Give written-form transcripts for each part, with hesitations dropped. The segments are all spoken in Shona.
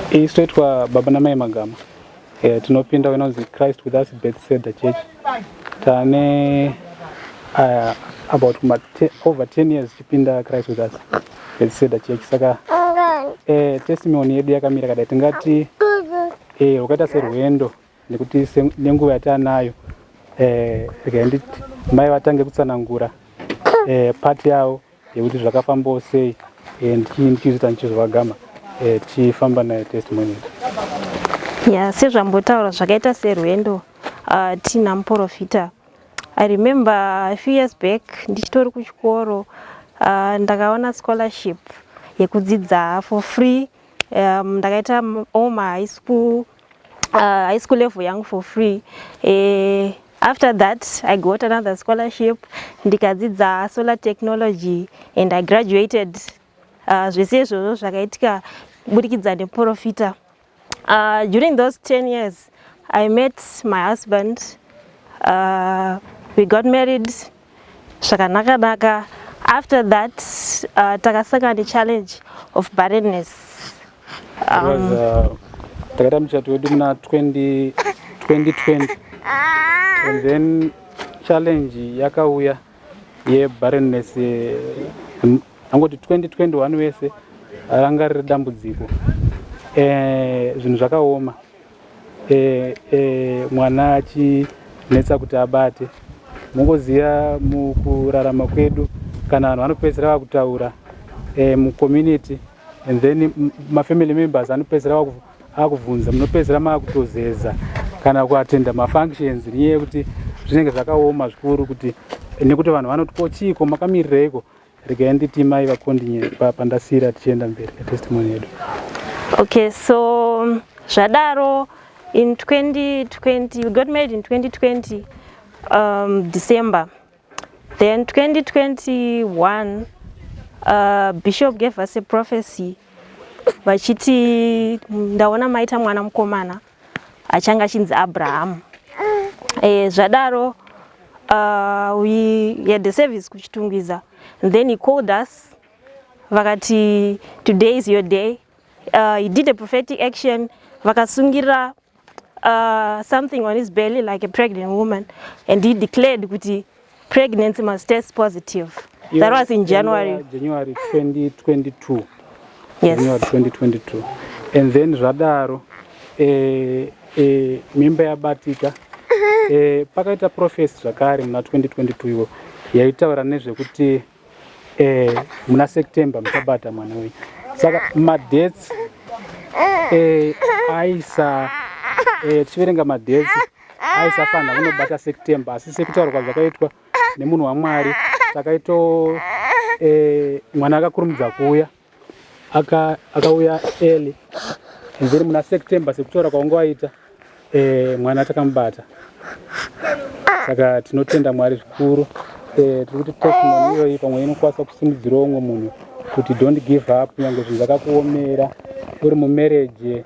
Straight kwa baba na mai magama. Tinopinda wenonzi Christ with us Bethesda Church. Tane about over 10 years tipinda Christ with us Bethesda Church. Saka testimony yedu yakamira kadai tingati ukaita serwendo nekuti nenguva yatanayo nditi mai vatange kutsanangura pati yavo yekuti zvakafambawo sei ndichizoita ndichizovagama tichifamba naye testimony yedu. Sezvambotaura zvakaita serwendo tina muprofita. I remember a few years back ndichitori kuchikoro ndakaona scholarship yekudzidza for free. Ndakaita all my high school level yangu for free. After that I got another scholarship ndikadzidza solar technology and I graduated. Zvese izvozvo zvakaitika kubudikidza neprofita. During those 10 years I met my husband. We got married zvakanaka. After that takasangana nechallenge of barrenness. Takaita muchato wedu muna 2020 and then challenge yakauya yebarrenness. Angoti 2021 wese ranga riri dambudziko. Zvinhu zvakaoma. Mwana achinetsa kuti abate. Mungoziya mukurarama kwedu kana vanhu vanopedzera vakutaura mucommunity and then mafamily members anopedzera akuvhunza munopedzera makutozeza kana kuatenda mafunctions nenyaya yekuti zvinenge zvakaoma zvikuru kuti nekuti vanhu vanoti kochiko makamirireiko. Regai nditi mai vakondinye pandasira tichienda mberi netestimony yedu. Okay, so zvadaro in 2020 we got married in 2020 December. Then 2021 Bishop gave us a prophecy vachiti ndaona maita mwana mukomana achanga achinzi Abraham. Zvadaro we had the service kuchitungwiza and then he called us vakati today is your day. He did a prophetic action vakasungira something on his belly like a pregnant woman and he declared kuti pregnancy must test positive. That was in January 2022. Yes. January 2022. And then zvadaro mimba yabatika. Pakaita prophecy zvakare muna 2022 iwo yaitaura nezvekuti muna September muchabata mwana wenyu. Saka madates aisa tichiverenga madates aisafanira kunobata September asi sekutaurwa zvakaitwa nemunhu waMwari takaito mwana akakurumidza kuuya akauya early and then muna September sekutaura kwaunga waita mwana takamubata. Saka tinotenda Mwari zvikuru. Tirikuti testimony iyoyi pamwe inokwanisa kusimudzirawo umwe munhu kuti don't give up nyange zvinhu zvakakuomera uri mumarriage.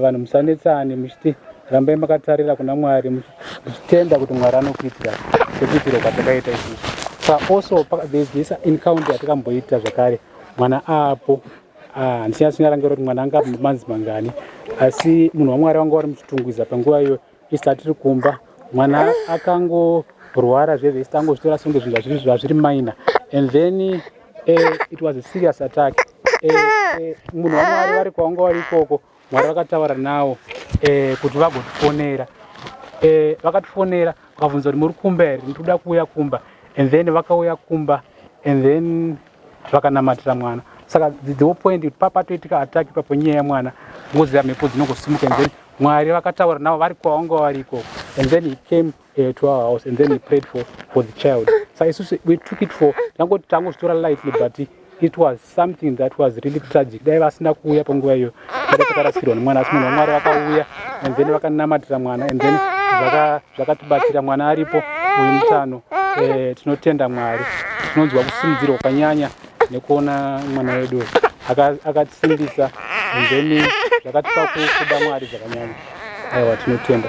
Vanhu musanetsane muchiti rambai makatarira kuna Mwari muchitenda kuti Mwari anokuitira sekuitiro kwatakaita izvi. Saka also there is this encounter yatakamboita zvakare mwana apo. Ndisingarangira kuti mwana anga manzi mangani asi munhu waMwari wanga wari muchitungwiza panguva iyo isati tiri kumba. Mwana akangorwara zvese angozvitora songe zvinhu zvazviri minor and then it was a serious attack. Munhu waMwari vari kwanga wari ikoko Mwari vakataura nawo kuti vagotifonera. Vakatifonera vakabvunza kuti muri kumba here ndikuda kuuya kumba and then vakauya kumba and then vakanamatira mwana. Saka the whole point papatoitika attack ipapo nyaya yamwana ngoziya mhepo dzinongosimuka and then Mwari vakataura nawo vari kwavanga vari ikoko and then he came to our house and then he prayed for the child. So we took it for tangozvitora lightly but it was something that was really tragic. Dai vasina kuuya panguva iyo takarasikirwa nemwana asi munhu waMwari vakauya and then vakanamatira mwana and then zvakatibatsira mwana aripo uyu mutano. Tinotenda Mwari. Tinonzwa kusimudzirwa kwakanyanya nekuona mwana wedu akatisimbisa and then zvakatipa kuda Mwari zvakanyanya. Aiwa tinotenda.